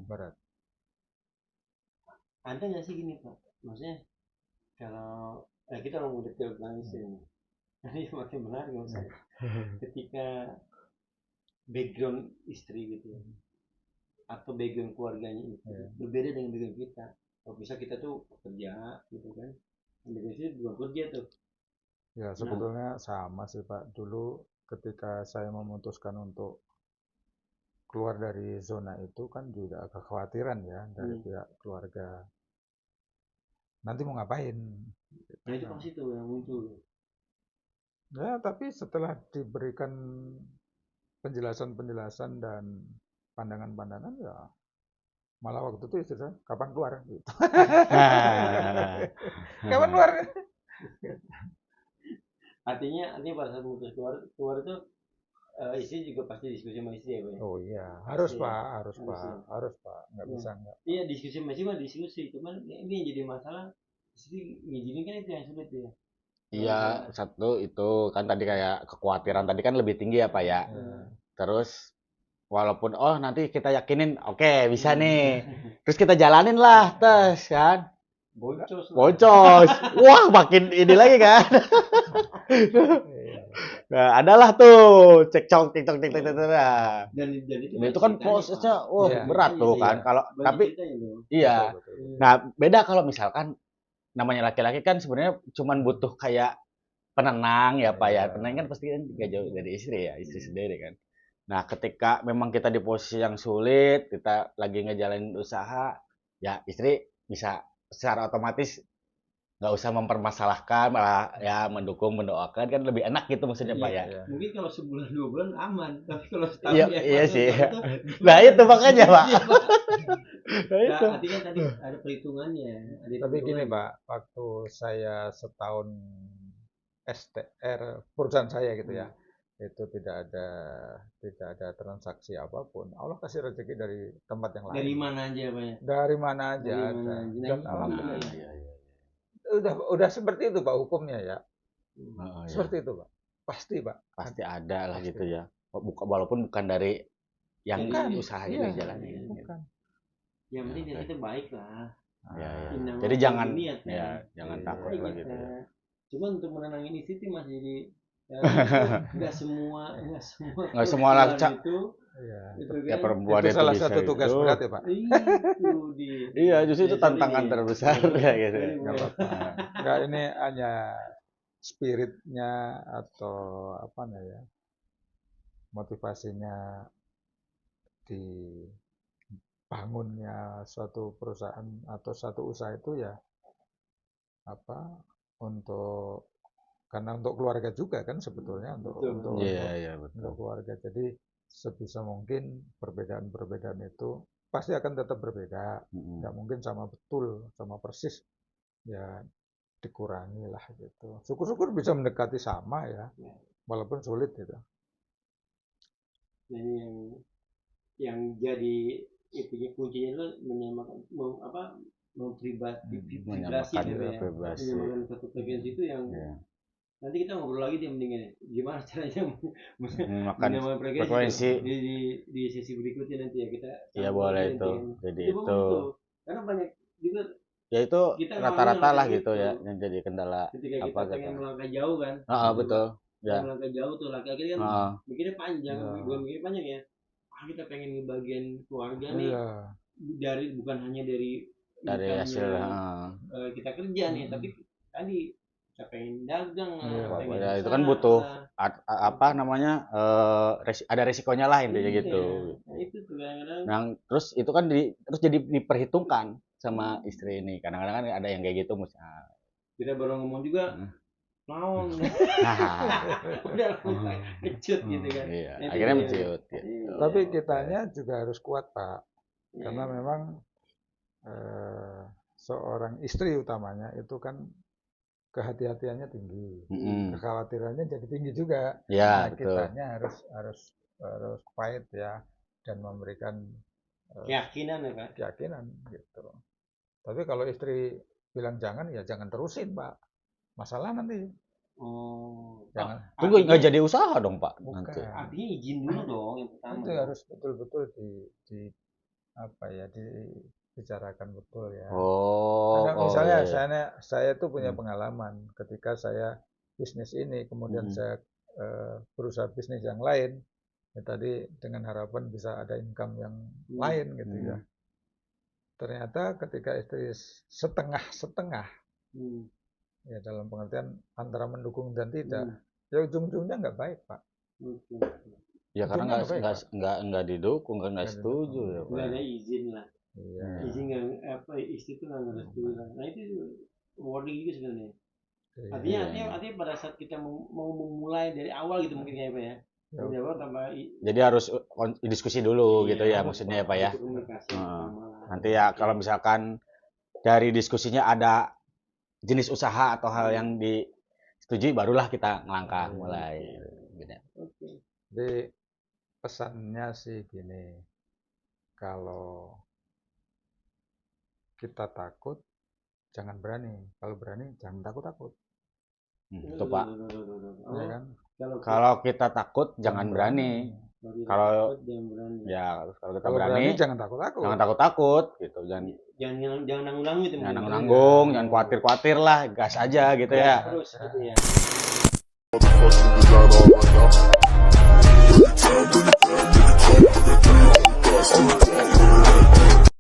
Berat.
Ada nggak sih gini Pak? Maksudnya kalau kita ngomong detail tentang istri ini, ini semakin menarik maksudnya. Ketika background istri gitu ya, atau background keluarganya itu berbeda dengan background kita. Kalau bisa kita tuh kerja gitu kan, background istri bukan kerja tuh.
Ya sebetulnya sama sih Pak. Dulu ketika saya memutuskan untuk keluar dari zona itu kan juga kekhawatiran ya dari pihak keluarga. Nanti mau ngapain?
Nah itu pasti tuh yang muncul.
Ya tapi setelah diberikan penjelasan-penjelasan dan pandangan-pandangan ya malah waktu itu istri saya kapan keluar gitu. Kapan keluar?
Artinya pada saat memutus keluar itu istri juga pasti diskusi sama istri ya Pak?
Oh iya, harus Pak, harus Pak, nggak bisa nggak.
Iya diskusi sama istri mah diskusi, cuman ini yang jadi masalah istri ngizinin kan itu yang sulit ya.
Iya, satu itu kan tadi kayak kekhawatiran tadi kan lebih tinggi ya Pak ya. Terus walaupun nanti kita yakinin oke, bisa nih. Terus kita jalanin lah tes kan. Boncos. Wah, makin ini lagi kan. Nah, adalah tuh cekcok.
Dan
itu kan prosesnya berat tuh kan. Kalau tapi iya. Nah, beda kalau misalkan namanya laki-laki kan sebenarnya cuman butuh kayak penenang ya Pak ya. Penenang kan pasti kan gak jauh dari istri ya, istri sendiri kan. Nah, ketika memang kita di posisi yang sulit, kita lagi ngejalanin usaha, ya istri bisa secara otomatis nggak usah mempermasalahkan, malah ya mendukung, mendoakan kan lebih enak gitu maksudnya Pak ya.
Mungkin kalau sebulan 2 bulan aman, tapi kalau setahun
iya sih. Nah itu makanya Pak.
Nah, itu. Artinya tadi ada perhitungannya.
Tapi gini Pak, waktu saya setahun STR perusahaan saya gitu ya, itu tidak ada transaksi apapun. Allah kasih rezeki dari tempat yang lain.
Dari mana aja Pak ya?
Dari mana aja ada. Dan alhamdulillah. Udah seperti itu Pak hukumnya ya. Seperti itu Pak. Pasti Pak.
Pasti ada lah gitu ya. Walaupun bukan dari yang usaha ini jalanin.
Bukan.
Yang penting niatnya baik lah.
Jadi jangan jangan takut lah gitu ya.
Cuma untuk menenangin istri masih jadi nggak semua
laki
itu
ya perempuan
itu salah satu tugas berat ya Pak.
Iya justru itu tantangan terbesar ya gitu.
Nggak apa-apa. Nggak, ini hanya spiritnya atau apa ya, motivasinya dibangunnya suatu perusahaan atau satu usaha itu ya karena untuk keluarga juga kan sebetulnya untuk keluarga. Jadi sebisa mungkin perbedaan-perbedaan itu pasti akan tetap berbeda, nggak mungkin sama persis ya, dikurangi lah gitu. Syukur-syukur bisa mendekati sama ya, walaupun sulit gitu.
Jadi yang jadi intinya kuncinya itu menyamakan vibrasi menyamakan satu frekuensi itu yang nanti kita ngobrol lagi dia mendingan gimana caranya menyamakan frekuensi di sesi berikutnya nanti ya kita
boleh itu jadi itu
karena banyak juga
ya itu rata-rata lah gitu ya yang jadi kendala
ketika kita pengen melangkah jauh kan
betul
ya melangkah jauh tuh laki-laki kan mikirnya panjang bukan mikirnya panjang ya kita pengen ngebagian keluarga nih dari bukan hanya dari
hasil
kita kerja nih tapi tadi kita pengen dagang
itu kan butuh ada resikonya lah intinya gitu.
Itu tuh kadang-kadang
nah, terus itu kan terus jadi diperhitungkan sama istri ini kadang-kadang kan ada yang kayak gitu misalnya
kita baru ngomong juga mau udah kecut gitu kan
akhirnya mencut gitu.
Tapi kitanya juga harus kuat Pak karena memang seorang istri utamanya itu kan kehati-hatiannya tinggi, kekhawatirannya jadi tinggi juga.
Nah,
kitanya harus fight ya dan memberikan
keyakinan ya Pak.
Keyakinan gitu. Tapi kalau istri bilang jangan, ya jangan terusin, Pak. Masalah nanti.
Oh,
Jangan.
Tunggu, nggak jadi usaha dong Pak
Bukan.
nanti.
artinya izin dulu dong yang pertama.
Itu harus betul-betul di apa ya, dibicarakan betul ya.
Oh,
Ada misalnya
iya, iya.
saya tuh punya pengalaman ketika saya bisnis ini, kemudian saya berusaha bisnis yang lain, ya tadi dengan harapan bisa ada income yang lain gitu ya. Ternyata ketika istri setengah-setengah, ya dalam pengertian antara mendukung dan tidak, ya ujung-ujungnya nggak baik, Pak.
Ya karena
Ujungnya nggak baik,
nggak didukung, nggak
Nggak
setuju
didukung.
ya Pak.
Nggak ada izin lah.
Iya.
Izin nggak apa istri itu nggak ngerestui lah. Nah itu warning juga sebenarnya.
Iya.
Artinya pada saat kita mau memulai dari awal gitu mungkin kayak apa ya.
Ya.
Dari awal tambah
Jadi harus diskusi dulu gitu ya
harus
maksudnya ya Pak ya.
komunikasi pertama lah.
Nanti ya kalau misalkan dari diskusinya ada jenis usaha atau hal yang disetujui, barulah kita ngelangkah mulai.
Oke.
Jadi pesannya sih gini, kalau kita takut jangan berani, kalau berani jangan takut-takut,
Itu Pak.
ya kan?
Kalau kita takut jangan berani. Kalau
jangan berani.
ya kalau kita
Kalau
berani
jangan takut-takut.
jangan takut-takut gitu.
Jangan nanggung-nanggung itu.
Jangan nanggung, jangan khawatir-khawatir lah, gas aja gitu ya.
Terus gitu ya.
Motherfucking design all right now.